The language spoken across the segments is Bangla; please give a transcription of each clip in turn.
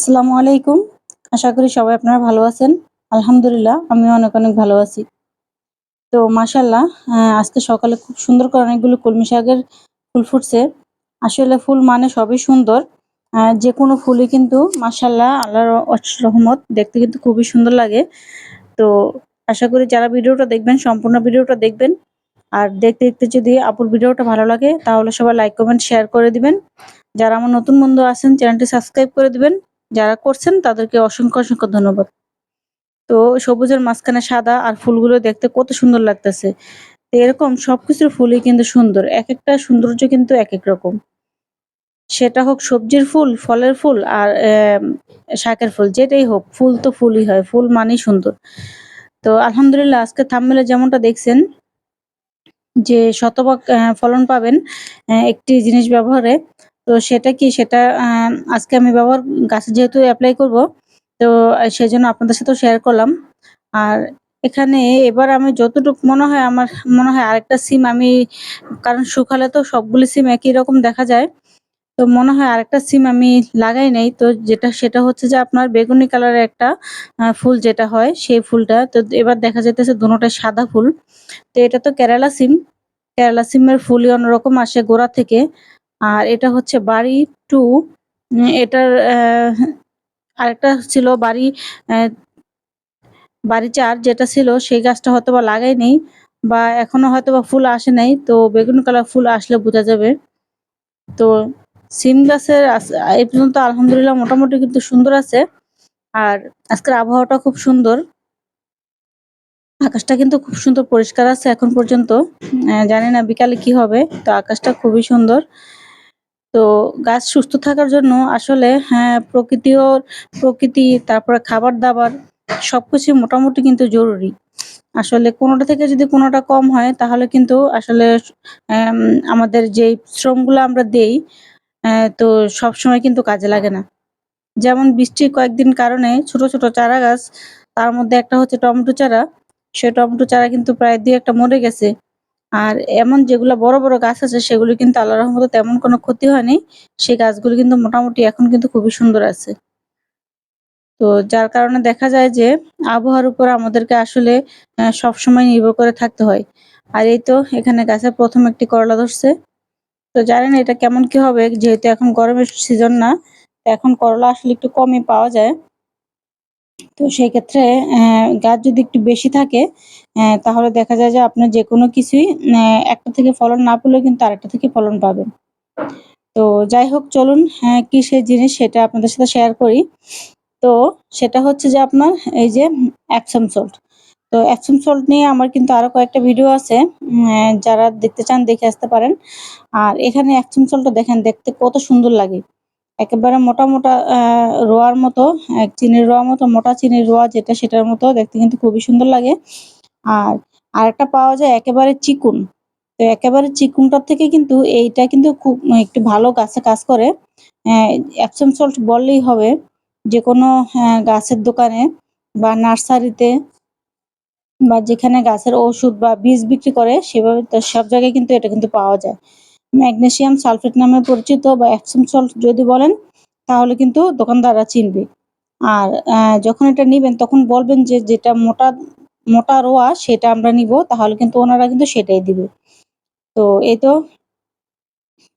আসসালামু আলাইকুম। আশা করি সবাই আপনারা ভালো আছেন। আলহামদুলিল্লাহ আমিও অনেক ভালো আছি। তো মাশাআল্লাহ আজকে সকালে খুব সুন্দর করে অনেকগুলো কলমি শাকের ফুল ফুটছে। আসলে ফুল মানে সবই সুন্দর। যেকোনো ফুলই কিন্তু মাশাআল্লাহ আল্লাহর রহমত দেখতে কিন্তু খুবই সুন্দর লাগে। তো আশা করি যারা ভিডিওটা দেখবেন সম্পূর্ণ ভিডিওটা দেখবেন। আর দেখতে যদি আপুর ভিডিওটা ভালো লাগে তাহলে সবাই লাইক, কমেন্ট, শেয়ার করে দিবেন। যারা আমার নতুন বন্ধু আছেন চ্যানেলটি সাবস্ক্রাইব করে দিবেন। যারা করছেন তাদেরকে অসংখ্য ধন্যবাদ। তো সবুজের মাঝখানে সাদা আর ফুলগুলো দেখতে কত সুন্দর লাগতেছে। তো এরকম সবকিছুর ফুলই কিন্তু সুন্দর। একেকটা সৌন্দর্য কিন্তু একেক রকম। সেটা হোক সবজির ফুল, ফলের ফুল আর শাকের ফুল যেটাই হোক ফুল তো ফুলই হয়। ফুল মানেই সুন্দর। তো আলহামদুলিল্লাহ আজকে থাম্বনেলে যেমনটা দেখছেন যে শতভাগ ফলন পাবেন একটি জিনিস ব্যবহারে। তো সেটা কি? সেটা আজকে আমি গাছে যেহেতু এপ্লাই করব, তো সেজন্য আপনাদের সাথেও শেয়ার করলাম। আর এখানে এবার আমি যতটুক আমার মনে হয় আরেকটা সিম আমি কারণ শুকালে তো সবগুলি সিম একই রকম দেখা যায়। তো মনে হয় আরেকটা সিম আমি লাগাই নাই। তো সেটা হচ্ছে যে আপনার বেগুনি কালারের একটা ফুল যেটা হয় সেই ফুলটা। তো এবার দেখা যাইতেছে দোনোটাই সাদা ফুল। তো এটা তো কেরালা সিম। কেরালা সিমের ফুলই অন্যরকম আসে গোড়া থেকে। আর এটা হচ্ছে বাড়ি 2 এটার আরেকটা ছিল অ্যা বাড়ি 4 যেটা ছিল সেই গাছটা হয়তোবা লাগাই নাই বা এখনো হয়তোবা ফুল আসে নাই। তো বেগুনি কালার ফুল আসলে বোঝা যাবে। তো সিম গাছের এই পর্যন্ত আলহামদুলিল্লাহ মোটামুটি কিন্তু সুন্দর আছে। আর আজকের আবহাওয়াটা খুব সুন্দর। আকাশটা কিন্তু খুব সুন্দর পরিষ্কার আছে এখন পর্যন্ত। জানি না বিকালে কি হবে। তো আকাশটা খুবই সুন্দর। তো গাছ সুস্থ থাকার জন্য আসলে প্রকৃতি তারপরে খাবার-দাবার সবকিছুই মোটামুটি কিন্তু জরুরি। আসলে কোনোটা থেকে যদি কোনোটা কম হয় তাহলে কিন্তু আসলে অ্যাম আমাদের যেই শ্রমগুলা আমরা দেই তো সবসময় কিন্তু কাজে লাগে না। যেমন বৃষ্টির কয়েকদিন কারণে ছোট চারা গাছ, তার মধ্যে একটা হচ্ছে টমেটো চারা। সে টমেটো চারা কিন্তু প্রায় ২-১ টা মরে গেছে। আর এমন যেগুলা বড় গাছ আছে সেগুলো কিন্তু আল্লাহর রহমতে তেমন কোনো ক্ষতি হয়নি। সেই গাছগুলো কিন্তু মোটামুটি এখন কিন্তু খুবই সুন্দর আছে। তো যার কারণে দেখা যায় যে আবহাওয়ার উপর আমাদেরকে আসলে সবসময় নির্ভর করে থাকতে হয়। আর এই তো এখানে গাছে ১ম একটি করলা ধরছে। তো জানি না এটা কেমন কি হবে যেহেতু এখন গরমের সিজন না। তো এখন করলা আসলে একটু কমই পাওয়া যায়। তো সেক্ষেত্রে গাছ যদি একটু বেশি থাকে তাহলে দেখা যায় যে আপনার যেকোনো কিছুই একটা থেকে ফলন না পেলেও কিন্তু আরেকটা থেকে ফলন পাবেন। তো যাই হোক চলুন কি সেই জিনিস সেটা আপনাদের সাথে শেয়ার করি। তো সেটা হচ্ছে যে আপনার এই যে এপসম সল্ট। তো এপসম সল্ট নিয়ে আমার কিন্তু আরো কয়েকটা ভিডিও আছে। যারা দেখতে চান দেখে আসতে পারেন। আর এখানে এপসম সল্টটা দেখেন দেখতে কত সুন্দর লাগে। একেবারে মোটা রোয়ার মতো চিনির রোয়ার মতো মোটা চিনির রোয়া যেটা সেটার মতো দেখতে কিন্তু খুবই সুন্দর লাগে। আর আরেকটা পাওয়া যায় একেবারে চিকুন। তো একেবারে চিকুনটার থেকে কিন্তু এইটা কিন্তু খুব একটু ভালো গাছে কাজ করে। অ্যা এপসম সল্ট বললেই হবে। যেকোনো গাছের দোকানে বা নার্সারিতে বা যেখানে গাছের ওষুধ বা বীজ বিক্রি করে সেভাবে তো সব জায়গায় কিন্তু এটা কিন্তু পাওয়া যায়। ম্যাগনেসিয়াম সালফেট নামে পরিচিত বা এপসম সল্ট যদি বলেন তাহলে কিন্তু দোকানদাররা চিনবে। আর যখন এটা নিবেন তখন বলবেন যে যেটা মোটা রোয়া সেটা আমরা নিবো তাহলে কিন্তু ওনারা কিন্তু সেটাই দিবে। তো এই তো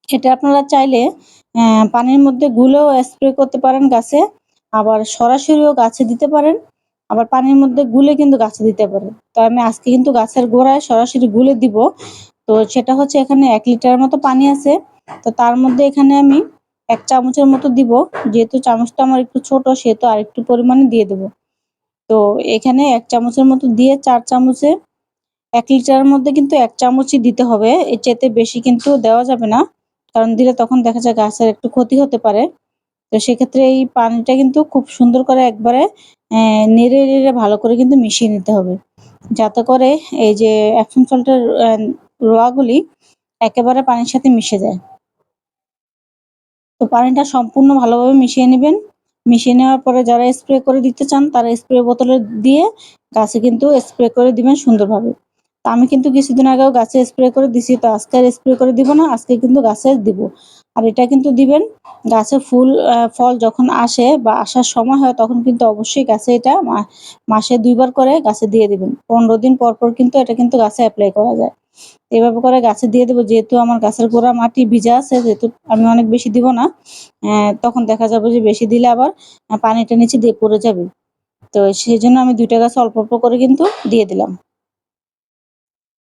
এটা আপনারা চাইলে পানির মধ্যে গুলেও স্প্রে করতে পারেন গাছে। আবার সরাসরিও গাছে দিতে পারেন। আবার পানির মধ্যে গুলে কিন্তু গাছে দিতে পারেন। তো আমি আজকে কিন্তু গাছের গোড়ায় সরাসরি গুলে দিব। তো সেটা হচ্ছে এখানে ১ লিটারের মতো পানি আছে। তো তার মধ্যে এখানে আমি ১ চামচের মতো দিব। যেহেতু চামচটা আমার একটু ছোট সেহেতু আরেকটু পরিমাণে দিয়ে দেব। তো এখানে ১ চামচের মতো দিয়ে ৪ চামচে ১ লিটারের মধ্যে কিন্তু ১ চামচই দিতে হবে। এর চাইতে বেশি কিন্তু দেওয়া যাবে না। কারণ দিলে তখন দেখা যায় গাছের একটু ক্ষতি হতে পারে। তো সেক্ষেত্রে এই পানিটা কিন্তু খুব সুন্দর করে একবারে নেড়ে ভালো করে কিন্তু মিশিয়ে নিতে হবে। যাতে করে এই যে এপসম সল্টের রোয়াগুলি একেবারে পানির সাথে মিশে যায়। তো পানিটা সম্পূর্ণ ভালোভাবে মিশিয়ে নিবেন। মিশিয়ে নেওয়ার পরে যারা স্প্রে করে দিতে চান তারা স্প্রে বোতলে দিয়ে গাছে কিন্তু স্প্রে করে দিবেন সুন্দরভাবে। তো আমি কিন্তু কিছুদিন আগেও গাছে স্প্রে করে দিছি। তো আজকে আর স্প্রে করে দিব না। আজকে কিন্তু গাছে দিব। আর এটা কিন্তু দিবেন গাছে ফুল ফল যখন আসে বা আসার সময় হয় তখন কিন্তু অবশ্যই গাছে এটা মাসে ২ বার করে গাছে দিয়ে দিবেন। ১৫ দিন পর, পর কিন্তু এটা কিন্তু গাছে এপ্লাই করা যায়। এভাবে করে গাছে দিয়ে দেব। যেহেতু আমার গাছের গোড়া মাটি ভিজা আছে, যেহেতু আমি অনেক বেশি দিব না। তখন দেখা যাবে যে বেশি দিলে আবার পানিটা নিচে দিয়ে পড়ে যাবে। তো সেজন্য আমি ২ টা গাছে অল্প, অল্প করে কিন্তু দিয়ে দিলাম।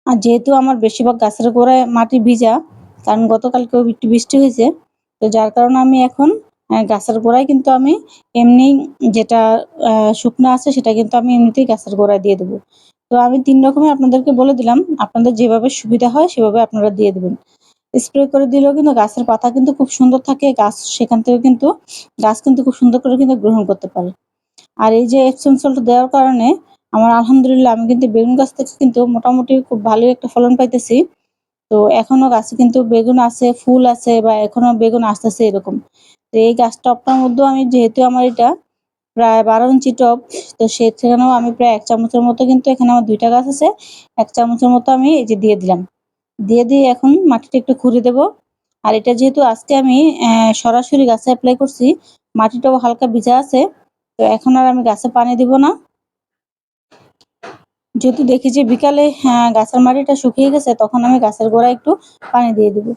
আর যেহেতু আমার বেশিরভাগ গাছের গোড়ায় মাটি ভিজা, কারণ গতকালকেও একটু বৃষ্টি হয়েছে। তো যার কারণে আমি এখন গাছের গোড়ায় কিন্তু আমি এমনি যেটা শুকনা আছে সেটা কিন্তু আমি এমনিতেই গাছের গোড়ায় দিয়ে দেব। তো আমি ৩ রকমের আপনাদেরকে বলে দিলাম। আপনাদের যেভাবে সুবিধা হয় সেভাবে আপনারা দিয়ে দিবেন। স্প্রে করে দিলেও কিন্তু গাছের পাতা কিন্তু খুব সুন্দর থাকে। সেখান থেকে কিন্তু গাছ কিন্তু খুব সুন্দর করে কিন্তু গ্রহণ করতে পারে। আর এই যে এপসম সল্ট দেওয়ার কারণে আমার আলহামদুলিল্লাহ আমি কিন্তু বেগুন গাছ থেকে কিন্তু মোটামুটি খুব ভালোই একটা ফলন পাইতেছি। তো এখনো গাছে কিন্তু বেগুন আছে, ফুল আছে বা এখনো বেগুন আসতেছে এরকম। তো এই গাছ টবটার মধ্যেও আমি যেহেতু আমার এটা প্রায় ১২ ইঞ্চি টব, তো সেখানেও আমি প্রায় ১ চামচের মতো কিন্তু এখানে আমার ২ টা গাছ আছে। ১ চামচের মতো আমি এই যে দিয়ে দিলাম। দিয়ে এখন মাটিটা একটু খুঁড়ে দেব। আর এটা যেহেতু আজকে আমি সরাসরি গাছে এপ্লাই করছি, মাটিটাও হালকা ভিজা আছে। তো এখন আর আমি গাছে পানি দিব না। যদি দেখি যে বিকালে গাছের মাটিটা শুকিয়ে গেছে তখন আমি গাছের গোড়ায় একটু পানি দিয়ে দিব।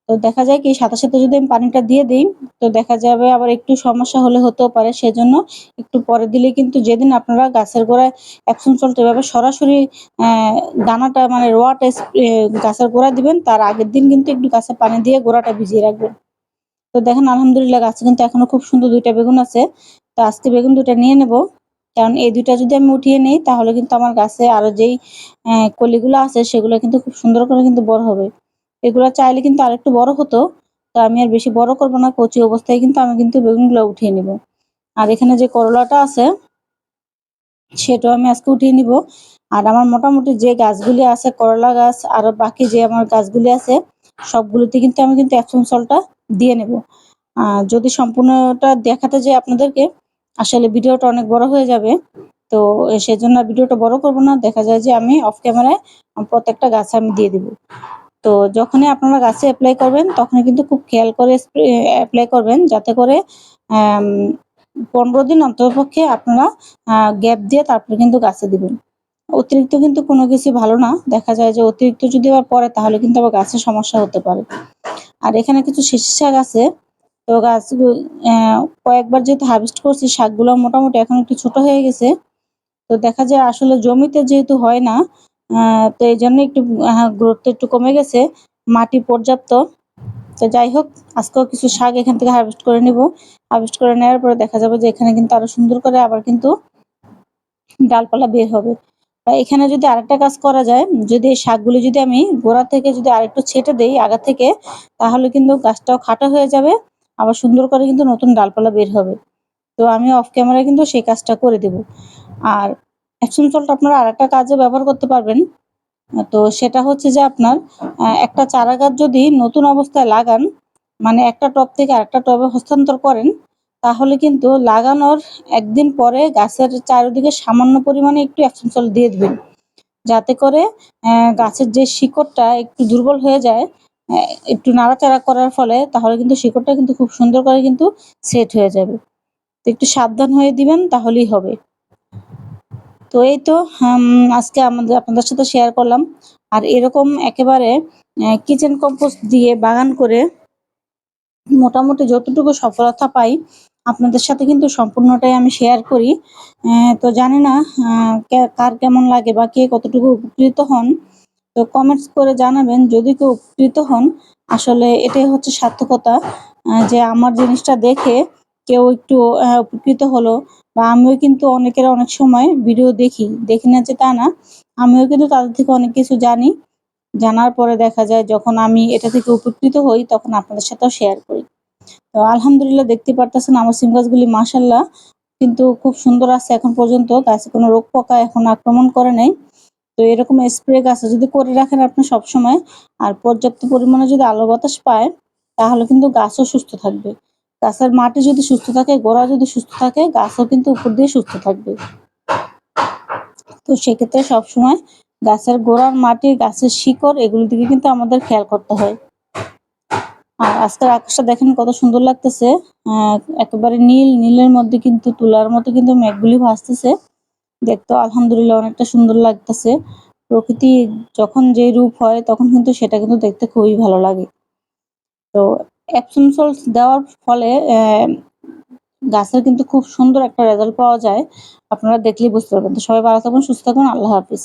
তো দেখা যায় কি সাথে, সাথে যদি আমি পানিটা দিয়ে দেই তো দেখা যাবে আবার একটু সমস্যা হলে হতেও পারে। সেজন্য একটু পরে দিলে কিন্তু যেদিন আপনারা গাছের গোড়ায় এপসম সল্ট এভাবে সরাসরি অ্যা দানাটা মানে রোয়াটা গাছের গোড়ায় দিবেন তার আগের দিন কিন্তু একটু গাছে পানি দিয়ে গোড়াটা ভিজিয়ে রাখবেন। তো দেখেন আলহামদুলিল্লাহ গাছে কিন্তু এখনো খুব সুন্দর ২ টা বেগুন আছে। তো আজকে বেগুন ২ টা নিয়ে নেব। কারণ এই ২ টা যদি আমি উঠিয়ে নেই তাহলে কিন্তু আমার গাছে আরো যেই কলিগুলো আছে সেগুলো কিন্তু খুব সুন্দর করে কিন্তু বড় হবে। এগুলা চাইলে কিন্তু আরেকটু বড় হতো। তো আমি আর বেশি বড় করব না। কচি অবস্থায় কিন্তু আমি কিন্তু বেগুনগুলা উঠিয়ে নিব। আর এখানে যে করলাটা আছে সেটাও আমি আজকে উঠিয়ে নিব। আর আমার মোটামুটি যে গাছগুলি আছে করলা গাছ আরো বাকি যে আমার গাছগুলি আছে সবগুলোতে কিন্তু আমি কিন্তু এপসম সল্টটা দিয়ে নেব। যদি সম্পূর্ণটা দেখাতে যাই আপনাদেরকে আসলে ভিডিওটা অনেক বড় হয়ে যাবে। তো সেজন্য ভিডিওটা বড় করব না। দেখা যায় যে আমি অফ ক্যামেরায় প্রত্যেকটা গাছে আমি দিয়ে দিব। তো যখনই আপনারা গাছে এপ্লাই করবেন তখনই কিন্তু খুব খেয়াল করে এপ্লাই করবেন যাতে করে আম ১৫ দিন অন্ততপক্ষে আপনারা গ্যাপ দিয়ে তারপরে কিন্তু গাছে দিবেন। অতিরিক্ত কিন্তু কোনো কিছু ভালো না। দেখা যায় যে অতিরিক্ত যদি আবার পড়ে তাহলে কিন্তু আবার গাছের সমস্যা হতে পারে। আর এখানে কিছু শিশি শাক আছে। তো কয়েকবার যেহেতু হারভেস্ট করছি শাকগুলো মোটামুটি এখন একটু ছোট হয়ে গেছে। তো দেখা যায় আসলে জমিতে যেহেতু হয় না, তো এইজন্য একটু গ্রোথটা একটু কমে গেছে। মাটি পর্যাপ্ত। তো যাই হোক আজকেও কিছু শাক এখান থেকে হারভেস্ট করে নিব। হারভেস্ট করে নেওয়ার পরে দেখা যাবে যে এখানে কিন্তু আরো সুন্দর করে আবার কিন্তু ডালপালা বের হবে। এখানে যদি আরেকটা কাজ করা যায়, যদি এই শাকগুলি যদি আমি গোড়া থেকে যদি আরেকটু ছেঁটে দেই আগা থেকে, তাহলে কিন্তু গাছটাও খাটো হয়ে যাবে। আবার সুন্দর করে কিন্তু নতুন ডালপালা বের হবে। তো আমি অফ ক্যামেরায় কিন্তু সেই কাজটা করে দেব। আর এপসম সল্ট আপনারা আরেকটা কাজে ব্যবহার করতে পারবেন। তো সেটা হচ্ছে যে আপনার একটা চারা গাছ যদি নতুন অবস্থায় লাগান, মানে একটা টব থেকে আরেকটা টবে হস্তান্তর করেন, তাহলে কিন্তু লাগানোর ১ দিন পরে গাছের চারিদিকে সামান্য পরিমাণে একটু এপসম সল্ট দিয়ে দিবেন। যাতে করে গাছের যে শিকড়টা একটু দুর্বল হয়ে যায়, অ্যা একটু নাড়াচাড়া করার ফলে তাহলে কিন্তু শিকড়টা কিন্তু খুব সুন্দর করে কিন্তু সেট হয়ে যাবে। তো একটু সাবধান হয়ে দিবেন তাহলেই হবে। তো এই তো আজকে আপনাদের সাথে শেয়ার করলাম। আর এরকম একেবারে কিচেন কম্পোস্ট দিয়ে বাগান করে মোটামুটি যতটুকু সফলতা পাই, আপনাদের সাথে কিন্তু সম্পূর্ণটাই আমি শেয়ার করি। তো জানি না কার কেমন লাগে বা কে কতটুকু উপকৃত হন। তো কমেন্টস করে জানাবেন যদি কেউ উপকৃত হন। আসলে এটাই হচ্ছে সার্থকতা যে আমার জিনিসটা দেখে কেউ একটু উপকৃত হলো বা আমিও কিন্তু অনেকের অনেক সময় ভিডিও দেখি। দেখি না যে তা না। আমিও কিন্তু তাদের থেকে অনেক কিছু জানি। জানার পরে দেখা যায় যখন আমি এটা থেকে উপকৃত হই তখন আপনাদের সাথেও শেয়ার করি। তো আলহামদুলিল্লাহ দেখতে পারতেছেন আমার সিম গাছগুলি মাশাআল্লাহ কিন্তু খুব সুন্দর আছে এখন পর্যন্ত। গাছে কোনো রোগ পোকা এখন আক্রমণ করে নাই। তো এরকম স্প্রে গাছে যদি করে রাখেন আপনি সবসময় আর পর্যাপ্ত পরিমাণে যদি আলো বাতাস পায় তাহলে কিন্তু গাছও সুস্থ থাকবে। গাছের মাটি যদি সুস্থ থাকে, গোড়া যদি সুস্থ থাকে গাছও কিন্তু উপর দিয়ে সুস্থ থাকবে। তো সেক্ষেত্রে সবসময় গাছের গোড়ার মাটি, গাছের শিকড় এগুলোর দিকে কিন্তু আমাদের খেয়াল করতে হয়। আর আজকের আকাশটা দেখেন কত সুন্দর লাগতেছে। একেবারে নীল, নীলের মধ্যে কিন্তু তুলার মতো কিন্তু মেঘগুলি ভাসতেছে। দেখতেও আলহামদুলিল্লাহ অনেকটা সুন্দর লাগতেছে। প্রকৃতি যখন যে রূপ হয় তখন কিন্তু সেটা কিন্তু দেখতে খুবই ভালো লাগে। তো এপসম সল্ট দেওয়ার ফলে গাছের কিন্তু খুব সুন্দর একটা রেজাল্ট পাওয়া যায়। আপনারা দেখলেই বুঝতে পারবেন। তো সবাই ভালো থাকুন, সুস্থ থাকুন। আল্লাহ হাফিজ।